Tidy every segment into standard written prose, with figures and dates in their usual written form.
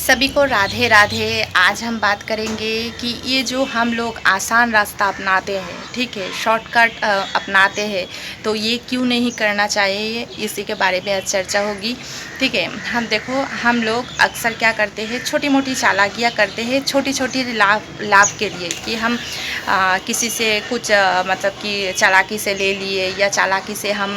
सभी को राधे राधे। आज हम बात करेंगे कि ये जो हम लोग आसान रास्ता अपनाते हैं, ठीक है, शॉर्टकट अपनाते हैं, तो ये क्यों नहीं करना चाहिए, इसी के बारे में आज चर्चा होगी। ठीक है, हम देखो, हम लोग अक्सर क्या करते हैं, छोटी मोटी चालाकियाँ करते हैं, छोटी छोटी लाभ के लिए कि हम किसी से कुछ मतलब कि चालाकी से ले लिए, या चालाकी से हम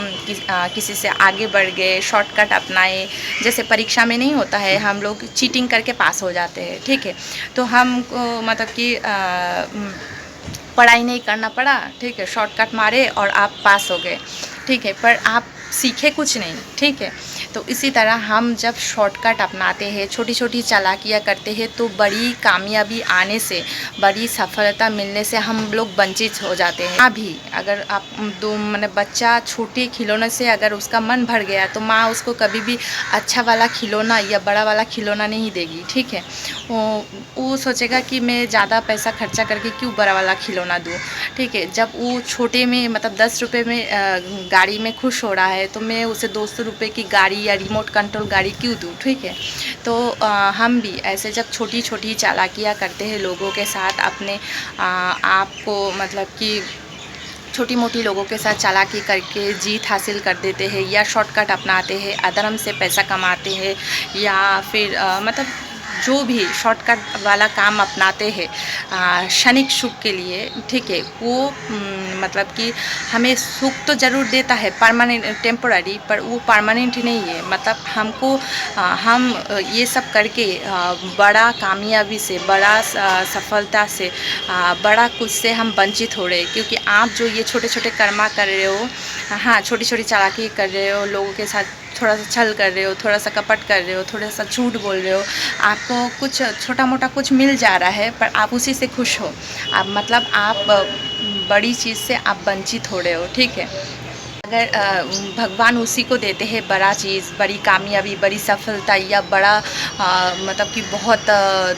किसी से आगे बढ़ गए, शॉर्टकट अपनाए। जैसे परीक्षा में नहीं होता है, हम लोग चीटिंग करके पास हो जाते हैं, ठीक है। तो हमको मतलब कि पढ़ाई नहीं करना पड़ा, ठीक है, शॉर्टकट मारे और आप पास हो गए, ठीक है, पर आप सीखे कुछ नहीं, ठीक है। तो इसी तरह हम जब शॉर्टकट अपनाते हैं, छोटी छोटी चालाकियाँ करते हैं, तो बड़ी कामयाबी आने से, बड़ी सफलता मिलने से हम लोग वंचित हो जाते हैं। अभी अगर आप मतलब बच्चा छोटे खिलौने से अगर उसका मन भर गया, तो माँ उसको कभी भी अच्छा वाला खिलौना या बड़ा वाला खिलौना नहीं देगी, ठीक है। वो सोचेगा कि मैं ज़्यादा पैसा खर्चा करके क्यों बड़ा वाला खिलौना दूँ, ठीक है। जब वो छोटे में मतलब 10 रुपये में गाड़ी में खुश हो रहा है, तो मैं उसे 200 रुपये की गाड़ी या रिमोट कंट्रोल गाड़ी क्यों दूँ, ठीक है। तो हम भी ऐसे जब छोटी छोटी चालाकियाँ करते हैं लोगों के साथ, अपने आप को मतलब कि छोटी मोटी लोगों के साथ चालाकी करके जीत हासिल कर देते हैं, या शॉर्टकट अपनाते हैं, अधर्म से पैसा कमाते हैं, या फिर मतलब जो भी शॉर्टकट वाला काम अपनाते हैं क्षणिक सुख के लिए, ठीक है, वो मतलब कि हमें सुख तो ज़रूर देता है, परमानेंट टेम्पोररी, पर वो परमानेंट नहीं है। मतलब हमको हम ये सब करके बड़ा कामयाबी से, बड़ा सफलता से, बड़ा कुछ से हम वंचित हो रहे हैं, क्योंकि आप जो ये छोटे छोटे कर्मा कर रहे हो, हाँ, छोटी छोटी चालाकी कर रहे हो, लोगों के साथ थोड़ा सा छल कर रहे हो, थोड़ा सा कपट कर रहे हो, थोड़ा सा झूठ बोल रहे हो, आपको कुछ छोटा मोटा कुछ मिल जा रहा है, पर आप उसी से खुश हो। आप मतलब आप बड़ी चीज़ से आप वंचित हो रहे हो, ठीक है। अगर भगवान उसी को देते हैं बड़ा चीज़, बड़ी कामयाबी, बड़ी सफलता, या बड़ा मतलब कि बहुत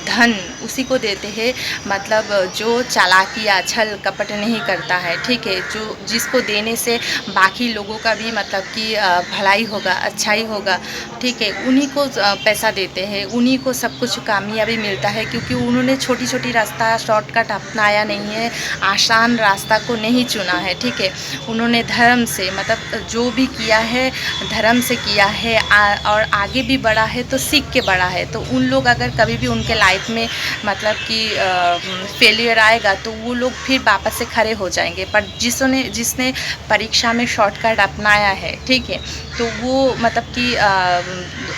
धन उसी को देते हैं, मतलब जो चालाकियाँ छल कपट नहीं करता है, ठीक है, जो जिसको देने से बाकी लोगों का भी मतलब कि भलाई होगा, अच्छाई होगा, ठीक है, उन्हीं को पैसा देते हैं, उन्हीं को सब कुछ कामयाबी मिलता है, क्योंकि उन्होंने छोटी छोटी रास्ता शॉर्टकट अपनाया नहीं है, आसान रास्ता को नहीं चुना है, ठीक है। उन्होंने धर्म से मतलब जो भी किया है धर्म से किया है, और आगे भी बढ़ा है तो सीख के बढ़ा है। तो उन लोग अगर कभी भी उनके लाइफ में मतलब कि फेलियर आएगा, तो वो लोग फिर वापस से खड़े हो जाएंगे। पर जिसने परीक्षा में शॉर्टकट अपनाया है, ठीक है, तो वो मतलब कि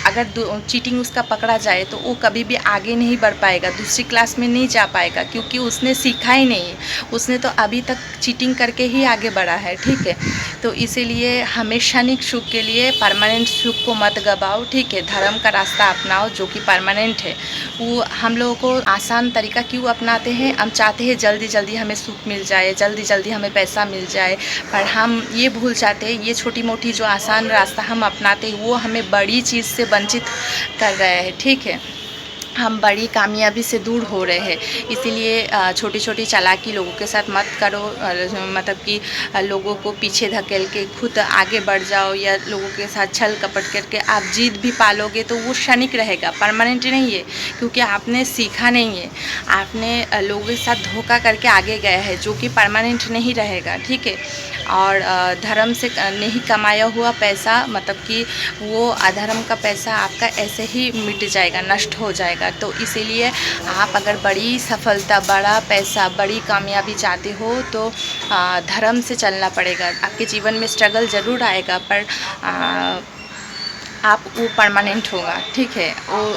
अगर चीटिंग उसका पकड़ा जाए, तो वो कभी भी आगे नहीं बढ़ पाएगा, दूसरी क्लास में नहीं जा पाएगा, क्योंकि उसने सीखा ही नहीं, उसने तो अभी तक चीटिंग करके ही आगे बढ़ा है, ठीक है। तो इसीलिए हमें क्षणिक सुख के लिए परमानेंट सुख को मत गवाओ, ठीक है। धर्म का रास्ता अपनाओ जो कि परमानेंट है। वो हम लोगों को आसान तरीका क्यों अपनाते हैं, हम चाहते हैं जल्दी जल्दी हमें सुख मिल जाए, जल्दी जल्दी हमें पैसा मिल जाए, पर हम ये भूल जाते हैं, ये छोटी मोटी जो आसान रास्ता हम अपनाते हैं, वो हमें बड़ी चीज़ से वंचित कर रहा है, ठीक है। हम बड़ी कामयाबी से दूर हो रहे हैं। इसीलिए छोटी छोटी चालाकी लोगों के साथ मत करो, मतलब कि लोगों को पीछे धकेल के खुद आगे बढ़ जाओ, या लोगों के साथ छल कपट करके आप जीत भी पालोगे, तो वो क्षणिक रहेगा, परमानेंट नहीं है, क्योंकि आपने सीखा नहीं है, आपने लोगों के साथ धोखा करके आगे गए हैं, जो कि परमानेंट नहीं रहेगा, ठीक है। और धर्म से नहीं कमाया हुआ पैसा मतलब कि वो अधर्म का पैसा आपका ऐसे ही मिट जाएगा, नष्ट हो जाएगा। तो इसीलिए आप अगर बड़ी सफलता, बड़ा पैसा, बड़ी कामयाबी चाहते हो, तो धर्म से चलना पड़ेगा। आपके जीवन में स्ट्रगल ज़रूर आएगा, पर आप वो परमानेंट होगा, ठीक है।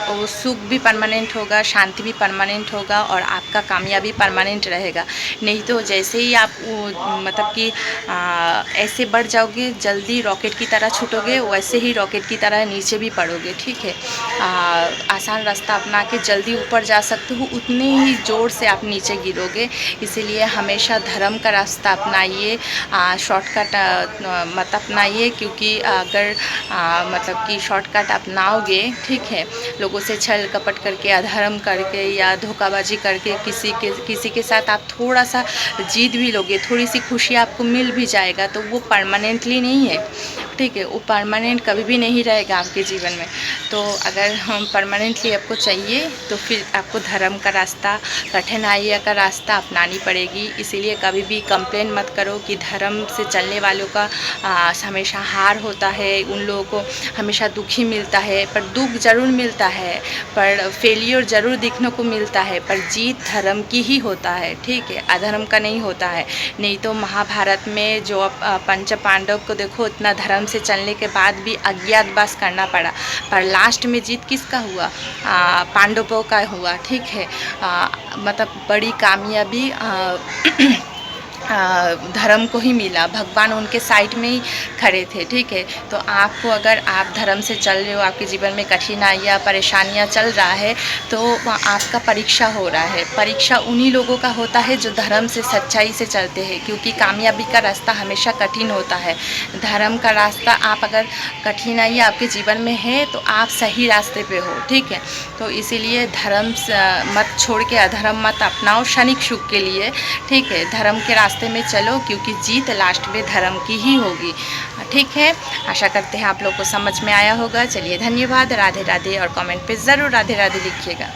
वो सुख भी परमानेंट होगा, शांति भी परमानेंट होगा, और आपका कामयाबी परमानेंट रहेगा। नहीं तो जैसे ही आप मतलब कि ऐसे बढ़ जाओगे, जल्दी रॉकेट की तरह छूटोगे, वैसे ही रॉकेट की तरह नीचे भी पड़ोगे, ठीक है। आसान रास्ता अपना के जल्दी ऊपर जा सकते हो, उतने ही ज़ोर से आप नीचे गिरोगे। इसीलिए हमेशा धर्म का रास्ता अपनाइए, शॉर्टकट मत अपनाइए, क्योंकि अगर मतलब कि शॉर्टकट अपनाओगे, ठीक है, लोगों से छल कपट करके, अधर्म करके, या धोखाबाजी करके किसी के साथ आप थोड़ा सा जीत भी लोगे, थोड़ी सी खुशी आपको मिल भी जाएगा, तो वो परमानेंटली नहीं है, ठीक है, वो परमानेंट कभी भी नहीं रहेगा आपके जीवन में। तो अगर हम परमानेंटली आपको चाहिए तो फिर आपको धर्म का रास्ता, कठिनाई का रास्ता अपनानी पड़ेगी। इसीलिए कभी भी कंप्लेन मत करो कि धर्म से चलने वालों का हमेशा हार होता है, उन लोगों को हमेशा दुख ही मिलता है। पर दुख ज़रूर मिलता है, पर फेलियर ज़रूर देखने को मिलता है, पर जीत धर्म की ही होता है, ठीक है, अधर्म का नहीं होता है। नहीं तो महाभारत में जो पंच पांडव को देखो, इतना धर्म से चलने के बाद भी अज्ञातवास करना पड़ा, पर लास्ट में जीत किसका हुआ? पांडवों का हुआ, ठीक है। मतलब बड़ी कामयाबी धर्म को ही मिला, भगवान उनके साइड में ही खड़े थे, ठीक है। तो आपको, अगर आप धर्म से चल रहे हो, आपके जीवन में कठिनाइयाँ परेशानियाँ चल रहा है, तो आपका परीक्षा हो रहा है। परीक्षा उन्हीं लोगों का होता है जो धर्म से, सच्चाई से चलते हैं, क्योंकि कामयाबी का रास्ता हमेशा कठिन होता है। धर्म का रास्ता, आप अगर कठिनाइयाँ आपके जीवन में है तो आप सही रास्ते पे हो, ठीक है। तो इसीलिए धर्म मत छोड़ के अधर्म मत अपनाओ क्षणिक सुख के लिए, ठीक है। धर्म के रास्ते में चलो, क्योंकि जीत लास्ट में धर्म की ही होगी, ठीक है। आशा करते हैं आप लोग को समझ में आया होगा। चलिए, धन्यवाद, राधे राधे, और कमेंट पे ज़रूर राधे राधे लिखिएगा।